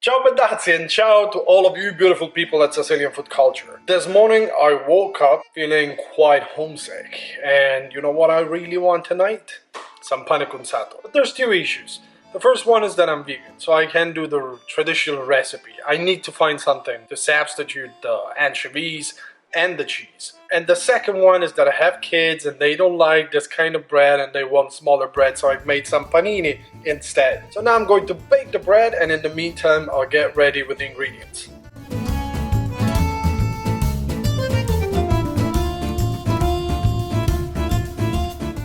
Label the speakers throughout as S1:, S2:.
S1: Ciao pedazzi and ciao to all of you beautiful people at Sicilian Food Culture. This morning I woke up feeling quite homesick, and you know what I really want tonight? Some Pane Cunzato. But there's two issues. The first one is that I'm vegan, so I can't do the traditional recipe. I need to find something to substitute the anchovies and the cheese. And the second one is that I have kids and they don't like this kind of bread and they want smaller bread, so I've made some panini instead. So now I'm going to bake the bread, and in the meantime I'll get ready with the ingredients.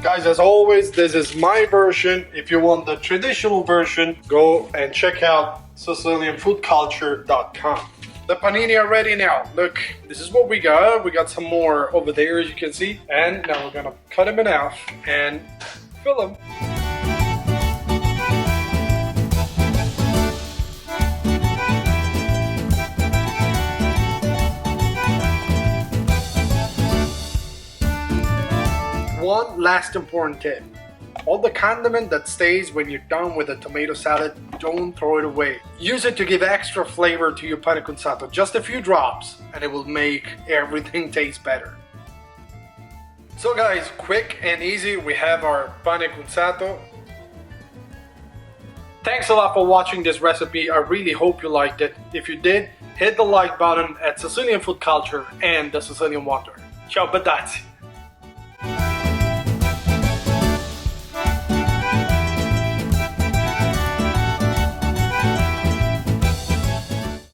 S1: Guys, as always, this is my version. If you want the traditional version, go and check out SicilianFoodCulture.com. The panini are ready now. Look, this is what we got. We got some more over there, as you can see. And now we're gonna cut them in half and fill them. One last important tip. All the condiment that stays when you're done with the tomato salad, don't throw it away. Use it to give extra flavor to your Pani Cunzato. Just a few drops and it will make everything taste better. So guys, quick and easy, we have our Pani Cunzato. Thanks a lot for watching this recipe. I really hope you liked it. If you did, hit the like button at Sicilian Food Culture and the Sicilian Wonder. Ciao pedazzi!